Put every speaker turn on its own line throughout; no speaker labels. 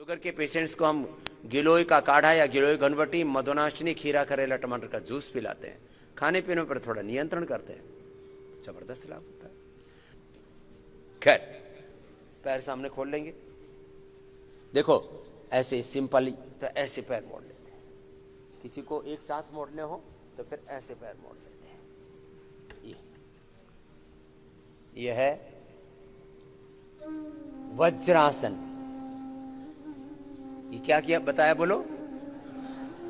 Sugar के patients को हम गिलोय का काढ़ा या गिलोय घनवटी, मधुनाशिनी, खीरा, करेला, टमाटर का जूस पिलाते हैं। खाने पीने पर थोड़ा नियंत्रण करते हैं, जबरदस्त लाभ होता है। खैर, पैर सामने खोल लेंगे। देखो ऐसे सिंपली तो ऐसे पैर मोड़ लेते हैं, किसी को एक साथ मोड़ने हो तो फिर ऐसे पैर मोड़ लेते हैं। ये है वज्रासन। ये क्या किया बताया, बोलो।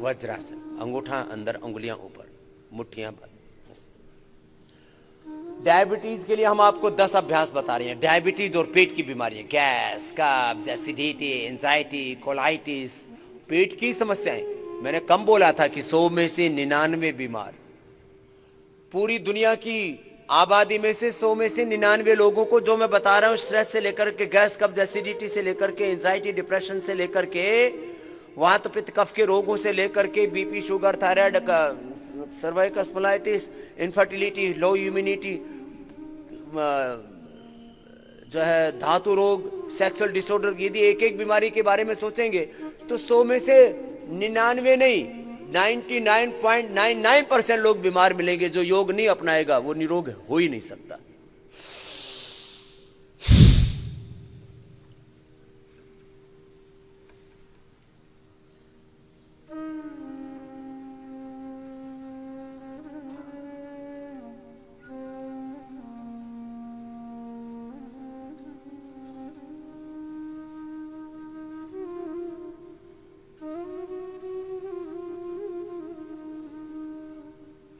वज्रासन, अंगूठा अंदर, अंगुलियां ऊपर, मुट्ठियां बंद। डायबिटीज के लिए हम आपको 10 अभ्यास बता रहे हैं। डायबिटीज और पेट की बीमारियां, गैस, कब्ज, एसिडिटी, एंजाइटी, कोलाइटिस, पेट की समस्याएं। मैंने कम बोला था कि 100 में से 99 बीमार। पूरी दुनिया की आबादी में से 100 में से 99 लोगों को जो मैं बता रहा हूं, स्ट्रेस से लेकर के गैस, कब्ज, एसिडिटी से लेकर के एंजाइटी, डिप्रेशन से लेकर के वात पित्त कफ के रोगों से लेकर के BP, sugar, thyroid, cervical spondylitis, infertility, लो इम्यूनिटी, जो है धातु रोग, सेक्सुअल डिसऑर्डर, यदि एक एक बीमारी के बारे में सोचेंगे तो 100 में से 99 नहीं, 99.99% लोग बीमार मिलेंगे। जो योग नहीं अपनाएगा वो निरोग हो ही नहीं सकता।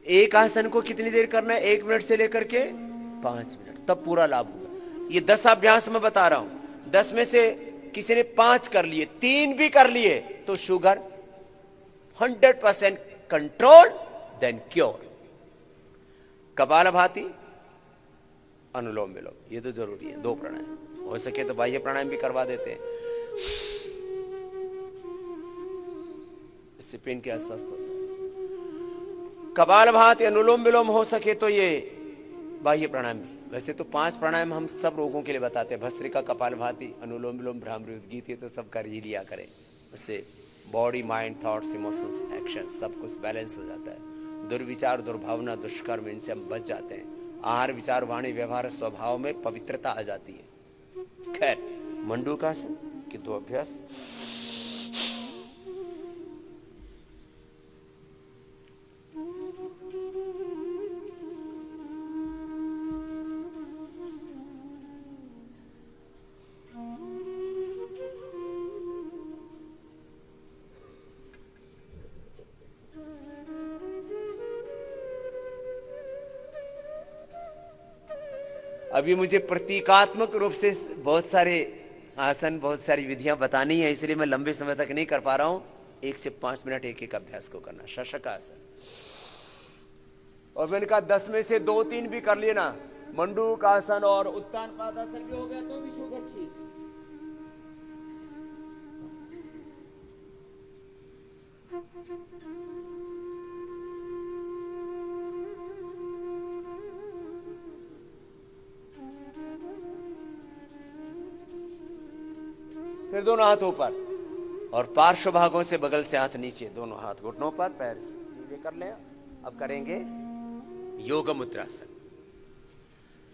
एक आसन को कितनी देर करना है? 1 मिनट से लेकर के 5 मिनट, तब पूरा लाभ होगा। ये 10 अभ्यास मैं बता रहा हूं। 10 में से किसी ने 5 कर लिए, 3 भी कर लिए तो sugar 100% control, then cure. Kapalbhati, anulom vilom, ये तो जरूरी है। 2 प्राणायाम, हो सके तो बाह्य प्राणायाम भी करवा देते हैं, इससे पेन के अस्वस्थ होता है। कपालभाति, अनुलोम विलोम, हो सके तो ये बाह्य प्राणायाम भी। वैसे तो 5 प्राणायाम हम सब रोगों के लिए बताते हैं, भस्त्रिका, कपालभाति, अनुलोम विलोम, भ्रामरी, उद्गीत, ये तो सब कर ही लिया करें। उससे body, mind, thoughts, emotions, action सब कुछ बैलेंस हो जाता है। दुर्विचार, दुर्भावना, दुष्कर्म, इनसे हम बच जाते हैं। आहार, विचार, वाणी, व्यवहार, स्वभाव में पवित्रता आ जाती है। खैर, मंडूकासन के 2 अभ्यास। अभी मुझे प्रतीकात्मक रूप से बहुत सारे आसन, बहुत सारी विधियां बतानी है, इसलिए मैं लंबे समय तक नहीं कर पा रहा हूं। 1 से 5 मिनट एक एक अभ्यास को करना। शशकासन, और मैंने कहा 10 में से 2-3 भी कर लिए ना, मंडूकासन और उत्तान पादासन भी हो गया तो भी शुगर ठीक। फिर दोनों हाथ ऊपर और पार्श्व भागों से बगल से हाथ नीचे, दोनों हाथ घुटनों पर, पैर सीधे कर लें। अब करेंगे योग मुद्रासन।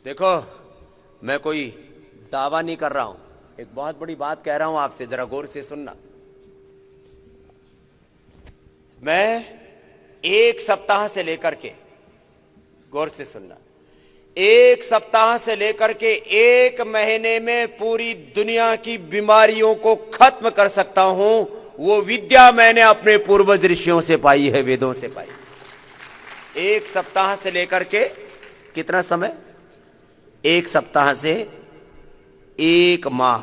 देखो, मैं कोई दावा नहीं कर रहा हूं, एक बहुत बड़ी बात कह रहा हूं आपसे, जरा गौर से सुनना। मैं 1 सप्ताह से लेकर के, गौर से सुनना, 1 सप्ताह से लेकर के 1 महीने में पूरी दुनिया की बीमारियों को खत्म कर सकता हूं। वो विद्या मैंने अपने पूर्वज ऋषियों से पाई है, वेदों से पाई। 1 सप्ताह से लेकर के कितना समय? 1 सप्ताह से 1 माह,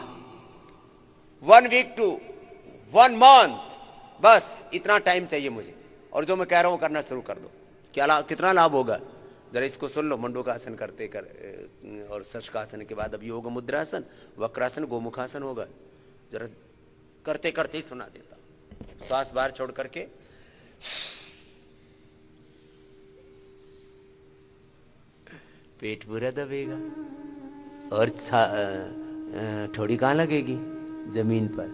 1 वीक टू 1 मंथ, बस इतना टाइम चाहिए मुझे। और जो मैं कह रहा हूं करना शुरू कर दो। क्या कितना लाभ होगा जरा इसको सुन लो। मंडूकासन करते कर और शशकासन के बाद अब योग मुद्रासन, वक्रासन, गोमुखासन होगा। जरा करते करते ही सुना देता हूं। श्वास बाहर छोड़ करके, पेट पूरा दबेगा और थोड़ी कहां लगेगी? जमीन पर।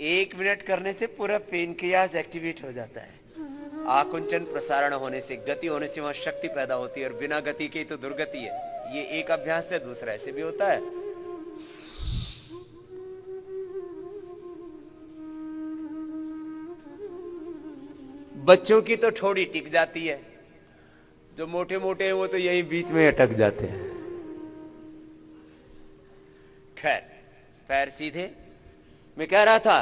1 मिनट करने से पूरा पेनक्रियास एक्टिवेट हो जाता है। आकुंचन प्रसारण होने से, गति होने से वहां शक्ति पैदा होती है, और बिना गति के तो दुर्गति है। ये एक अभ्यास से दूसरा ऐसे भी होता है। बच्चों की तो थोड़ी टिक जाती है, जो मोटे मोटे हैं वो तो यही बीच में अटक जाते हैं। खैर, पैर सीधे। मैं कह रहा था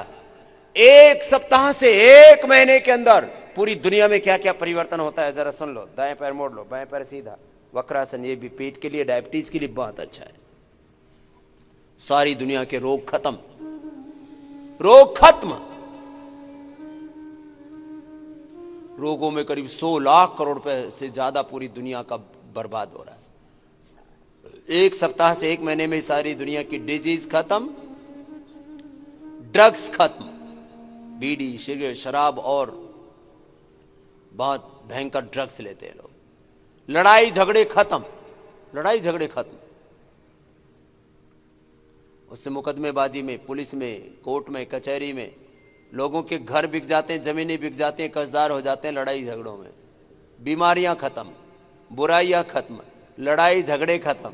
1 सप्ताह से 1 महीने के अंदर पूरी दुनिया में क्या क्या परिवर्तन होता है, जरा सुन लो। दाएं पैर मोड़ लो, बाएं पैर सीधा, वक्रासन। ये भी पेट के लिए, डायबिटीज के लिए बहुत अच्छा है। सारी दुनिया के रोग खत्म, रोग खत्म। रोगों में करीब 100 लाख करोड़ रुपए से ज्यादा पूरी दुनिया का बर्बाद हो रहा है। 1 सप्ताह से 1 महीने में सारी दुनिया की डिजीज खत्म, ड्रग्स खत्म, बीड़ी, सिगरेट, शराब और बहुत भयंकर ड्रग्स लेते हैं लोग। लड़ाई झगड़े खत्म, लड़ाई झगड़े खत्म। उससे मुकदमेबाजी में, पुलिस में, कोर्ट में, कचहरी में लोगों के घर बिक जाते हैं, जमीनें बिक जाती हैं, कर्जदार हो जाते हैं लड़ाई झगड़ों में। बीमारियां खत्म, बुराइयां खत्म, लड़ाई झगड़े खत्म।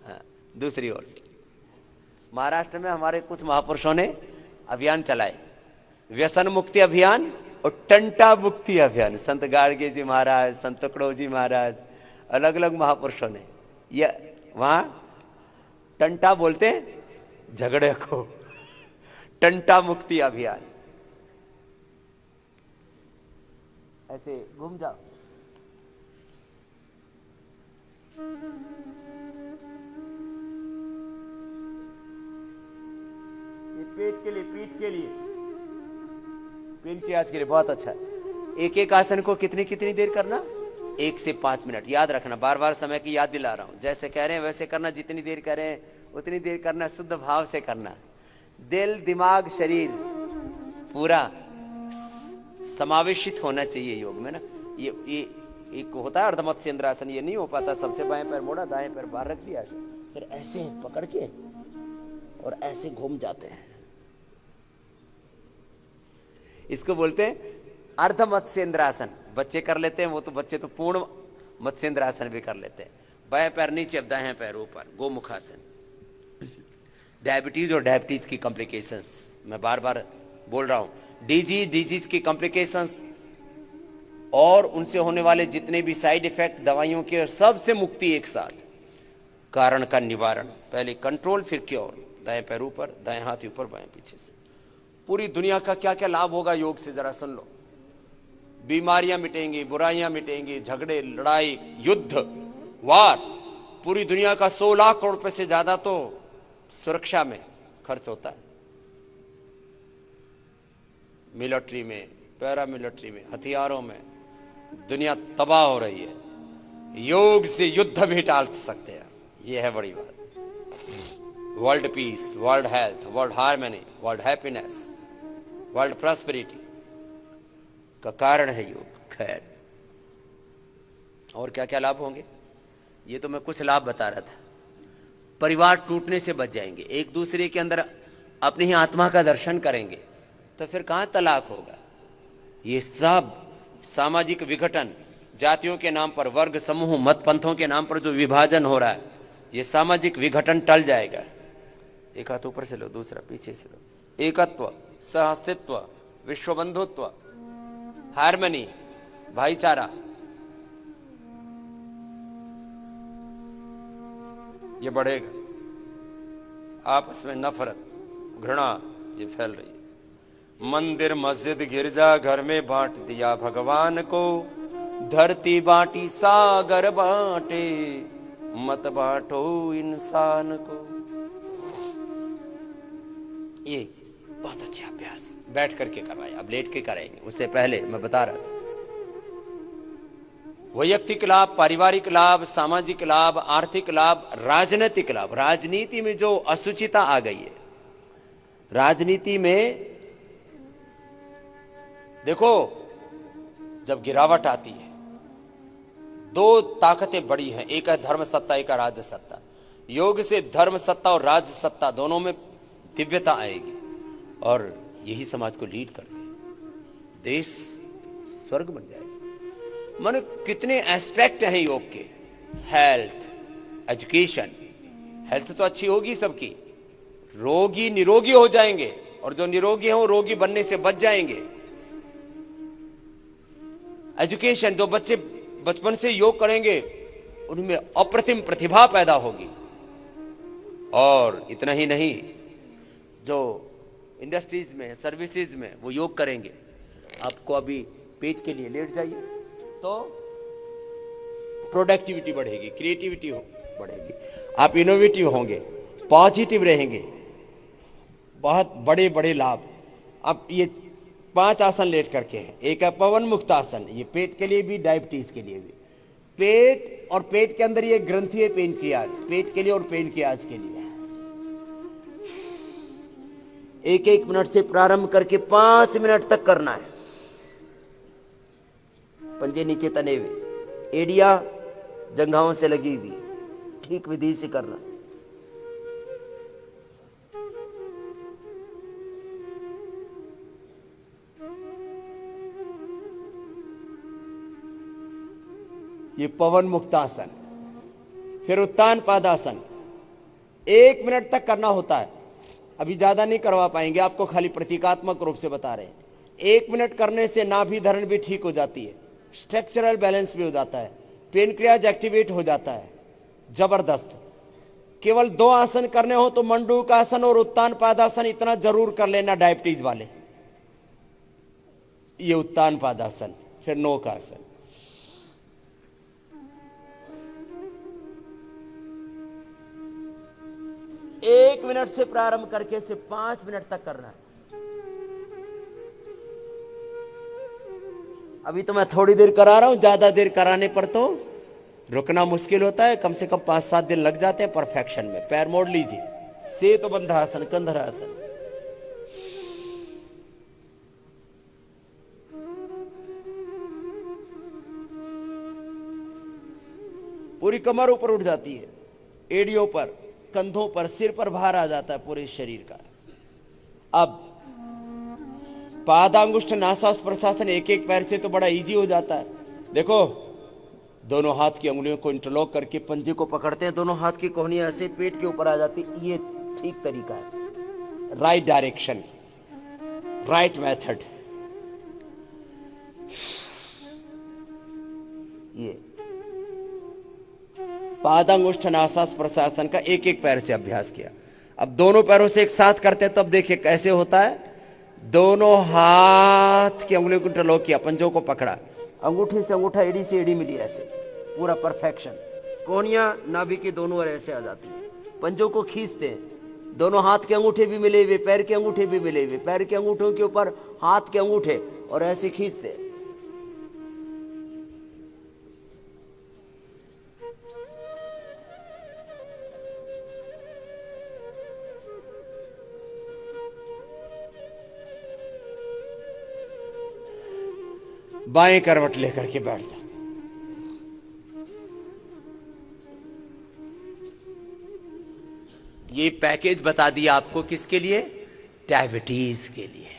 हाँ, दूसरी ओर से महाराष्ट्र में हमारे कुछ महापुरुषों ने अभियान चलाए, व्यसन मुक्ति अभियान और टंटा मुक्ति अभियान। संत गाड़गे जी महाराज, संत तुकडो जी महाराज, अलग अलग महापुरुषों ने। ये वहां टंटा बोलते हैं झगड़े को, टंटा मुक्ति अभियान। ऐसे घूम जाओ, ये पेट के लिए, पीठ के लिए, पेनक्रियाज के लिए बहुत अच्छा है। एक एक आसन को कितनी कितनी देर करना? 1 से 5 मिनट। याद रखना, बार बार समय की याद दिला रहा हूं। जैसे कह रहे हैं वैसे करना, जितनी देर कह रहे हैं उतनी देर करना, शुद्ध भाव से करना। दिल, दिमाग, शरीर पूरा समावेशित होना चाहिए योग में ना। ये एक होता है अर्धमत्स्येंद्रासन, ये नहीं हो पाता। सबसे बाएं पैर मोड़ा, दाएं पैर बाहर रख दिया, फिर ऐसे पकड़ के और ऐसे घूम जाते हैं। इसको बोलते हैं अर्ध मत्स्येंद्रासन। बच्चे कर लेते हैं वो, तो बच्चे तो पूर्ण मत्स्येंद्रासन भी कर लेते हैं। बाएं पैर नीचे, अब दाएं पैर ऊपर, गोमुखासन। डायबिटीज और डायबिटीज की कॉम्प्लिकेशंस, मैं बार बार बोल रहा हूं। डिजीज की कॉम्प्लिकेशंस और उनसे होने वाले जितने भी साइड इफेक्ट दवाइयों के, सबसे मुक्ति एक साथ। कारण का निवारण, पहले कंट्रोल फिर क्योर। दाएं पैर ऊपर, दाएं हाथ ऊपर, बाएं पीछे से। पूरी दुनिया का क्या क्या लाभ होगा योग से, जरा सुन लो। बीमारियां मिटेंगी, बुराइयां मिटेंगी, झगड़े, लड़ाई, युद्ध, वार। पूरी दुनिया का 100 लाख करोड़ रुपए से ज्यादा तो सुरक्षा में खर्च होता है। मिलिट्री में, पैरामिलिट्री में, हथियारों में दुनिया तबाह हो रही है। योग से युद्ध भी टाल सकते हैं, यह है बड़ी बात। World peace, world health, world harmony, world happiness, world prosperity का कारण है योग। खैर, और क्या क्या लाभ होंगे, ये तो मैं कुछ लाभ बता रहा था। परिवार टूटने से बच जाएंगे, एक दूसरे के अंदर अपनी ही आत्मा का दर्शन करेंगे, तो फिर कहां तलाक होगा। ये सब सामाजिक विघटन, जातियों के नाम पर, वर्ग समूह, मत पंथों के नाम पर जो विभाजन हो रहा है, ये सामाजिक विघटन टल जाएगा। एक हाथ ऊपर से लो, दूसरा पीछे से लो। एकत्व, सहअस्तित्व, विश्व बंधुत्व, हार्मनी, भाईचारा, ये बढ़ेगा। आपस में नफरत, घृणा ये फैल रही है। मंदिर, मस्जिद, गिरजा घर में बांट दिया भगवान को। धरती बांटी, सागर बांटे, मत बांटो इंसान को। ये बहुत अच्छे अभ्यास बैठ करके करवाए, अब लेट के कराएंगे। उससे पहले मैं बता रहा था, वैयक्तिक लाभ, पारिवारिक लाभ, सामाजिक लाभ, आर्थिक लाभ, राजनीतिक लाभ। राजनीति में जो असुचिता आ गई है, राजनीति में देखो, जब गिरावट आती है, 2 ताकतें बड़ी हैं, एक है धर्म सत्ता, एक है राज सत्ता। योग से धर्म सत्ता और राज सत्ता दोनों में दिव्यता आएगी, और यही समाज को लीड करते हैं, देश स्वर्ग बन जाएगा। मानो कितने एस्पेक्ट हैं योग के, हेल्थ, एजुकेशन। हेल्थ तो अच्छी होगी सबकी, रोगी निरोगी हो जाएंगे, और जो निरोगी हैं वो रोगी बनने से बच जाएंगे। एजुकेशन, जो बच्चे बचपन से योग करेंगे उनमें अप्रतिम प्रतिभा पैदा होगी। और इतना ही नहीं, जो इंडस्ट्रीज में, सर्विसेज में वो योग करेंगे, आपको अभी पेट के लिए लेट जाइए तो प्रोडक्टिविटी बढ़ेगी, क्रिएटिविटी बढ़ेगी, आप इनोवेटिव होंगे, पॉजिटिव रहेंगे, बहुत बड़े बड़े लाभ। अब ये 5 आसन लेट करके हैं। एक है पवन मुक्त आसन, ये पेट के लिए भी, डायबिटीज के लिए भी। पेट और पेट के अंदर ये ग्रंथि है पेनक्रियाज, पेट के लिए और पेनक्रियाज के लिए। 1-1 मिनट से प्रारंभ करके 5 मिनट तक करना है। पंजे नीचे तने हुए, एड़िया जंघाओं से लगी हुई, ठीक विधि से करना। ये पवन मुक्तासन। फिर उत्तान पादासन 1 मिनट तक करना होता है। अभी ज्यादा नहीं करवा पाएंगे, आपको खाली प्रतीकात्मक रूप से बता रहे हैं। 1 मिनट करने से नाभि धरण भी ठीक हो जाती है, स्ट्रक्चरल बैलेंस भी हो जाता है, पेनक्रियाज एक्टिवेट हो जाता है, जबरदस्त। केवल 2 आसन करने हो तो मंडूकासन और उत्तान पादासन इतना जरूर कर लेना डायबिटीज वाले। ये उत्तान पादासन। फिर नौकासन। एक मिनट से प्रारंभ करके से 5 मिनट तक करना है। अभी तो मैं थोड़ी देर करा रहा हूं, ज्यादा देर कराने पर तो रुकना मुश्किल होता है। कम से कम 5-7 दिन लग जाते हैं परफेक्शन में। पैर मोड़ लीजिए, सेतु बंधासन, कंधरासन। पूरी कमर ऊपर उठ जाती है, एड़ियों पर, कंधों पर, सिर पर भार आ जाता है पूरे शरीर का। अब पादांगुष्ठ नासास प्रशासन 1-1 पैर से तो बड़ा इजी हो जाता है। देखो, दोनों हाथ की अंगुलियों को इंटरलॉक करके पंजे को पकड़ते हैं, दोनों हाथ की कोहनियां ऐसे पेट के ऊपर आ जाती। ये ठीक तरीका है, राइट डायरेक्शन, राइट मेथड। ये पादांगुष्ठ नासास प्रशासन का 1-1 पैर से अभ्यास किया। अब दोनों पैरों से एक साथ करते हैं, तब देखिए कैसे होता है। दोनों हाथ की अंगुलियों को इंटरलॉक किया, पंजों को पकड़ा, अंगूठे से अंगूठा, एड़ी से एड़ी मिली, ऐसे पूरा परफेक्शन। कोहनियां नाभि की दोनों ओर ऐसे आ जाती है, पंजों को खींचते हैं, दोनों हाथ के अंगूठे भी मिले हुए, पैर के अंगूठे भी मिले हुए, पैर के अंगूठों के ऊपर हाथ के अंगूठे, और ऐसे खींचते हैं। बाएं करवट लेकर के बैठ जाते। ये पैकेज बता दिया आपको, किसके लिए? डायबिटीज के लिए।